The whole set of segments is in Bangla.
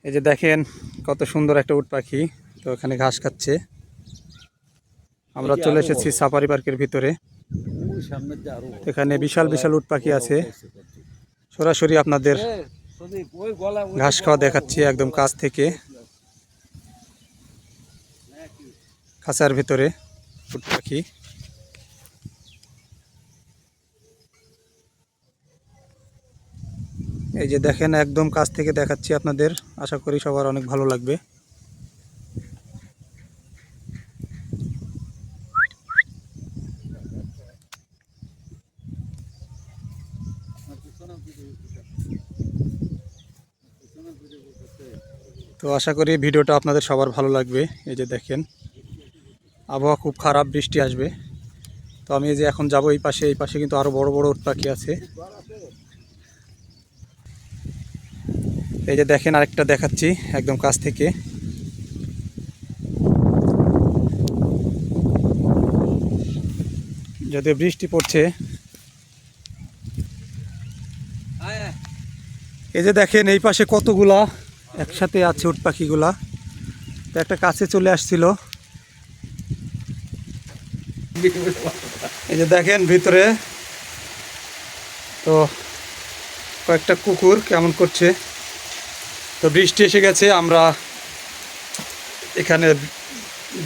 এই যে দেখেন কত সুন্দর একটা উট পাখি, তো এখানে ঘাস খাচ্ছে। আমরা চলে এসেছি সাফারি পার্কের ভিতরে। এখানে বিশাল বিশাল উট পাখি আছে। সরাসরি আপনাদের ঘাস খাওয়া দেখাচ্ছি একদম কাছ থেকে, খাঁচার ভিতরে উট পাখি। এই যে দেখেন একদম কাছ থেকে দেখাচ্ছি আপনাদের, আশা করি সবার অনেক ভালো লাগবে। তো আশা করি ভিডিওটা আপনাদের সবার ভালো লাগবে। এই যে দেখেন আবহাওয়া খুব খারাপ, বৃষ্টি আসবে। তো আমি এই যে এখন যাব এই পাশে কিন্তু আরো বড় বড় উট পাখি আছে। এই যে দেখেন আরেকটা দেখাচ্ছি একদম কাছ থেকে। যদিও বৃষ্টি পড়ছে। এই যে দেখেন এই পাশে কতগুলা একসাথে আছে উট পাখিগুলা। তো একটা কাছে চলে আসছিল। এই যে দেখেন ভিতরে তো কয়েকটা কুকুর কেমন করছে। তো বৃষ্টি এসে গেছে, আমরা এখানে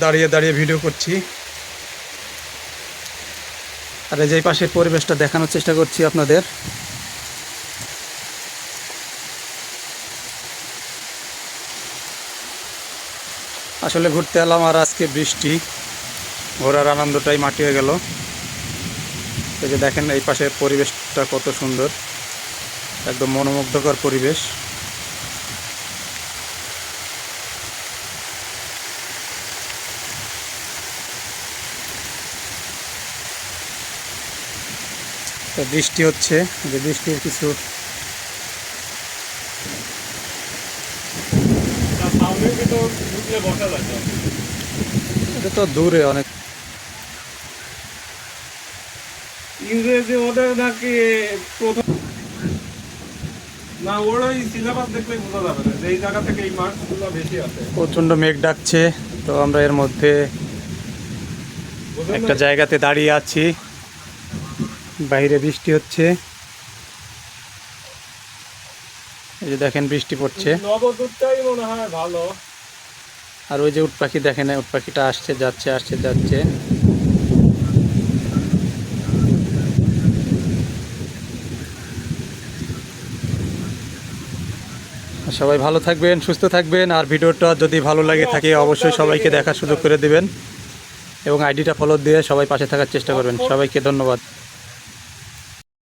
দাঁড়িয়ে দাঁড়িয়ে ভিডিও করছি। আর এই যে পাশের পরিবেশটা দেখানোর চেষ্টা করছি আপনাদের। আসলে ঘুরতে এলাম আর আজকে বৃষ্টি, ঘোরার আনন্দটাই মাটি হয়ে গেল। এই যে দেখেন এই পাশের পরিবেশটা কত সুন্দর, একদম মনোমুগ্ধকর পরিবেশ। তো বৃষ্টি হচ্ছে, যে বৃষ্টির কিছু এটা তো দূরে অনেক। ইংরেজি ওদের নাকি প্রথম না, ওর ওই সিলেবাস দেখলে বোঝা যাবে না এই জায়গা থেকে এই মার্কসগুলো বেশি আছে। প্রচণ্ড মেঘ ডাকছে, তো আমরা এর মধ্যে একটা জায়গাতে দাঁড়িয়ে আছি, বাইরে বৃষ্টি হচ্ছে। এই যে দেখেন বৃষ্টি পড়ছে। নবদূতটাই মনে হয় ভালো। আর ওই যে উট পাখি দেখেন, উট পাখিটা আসছে যাচ্ছে আসছে যাচ্ছে। সবাই ভালো থাকবেন, সুস্থ থাকবেন। আর ভিডিওটা যদি ভালো লাগে থাকে অবশ্যই সবাইকে দেখার সুযোগ করে দেবেন এবং আইডিটা ফলো দিয়ে সবাই পাশে থাকার চেষ্টা করবেন। সবাইকে ধন্যবাদ।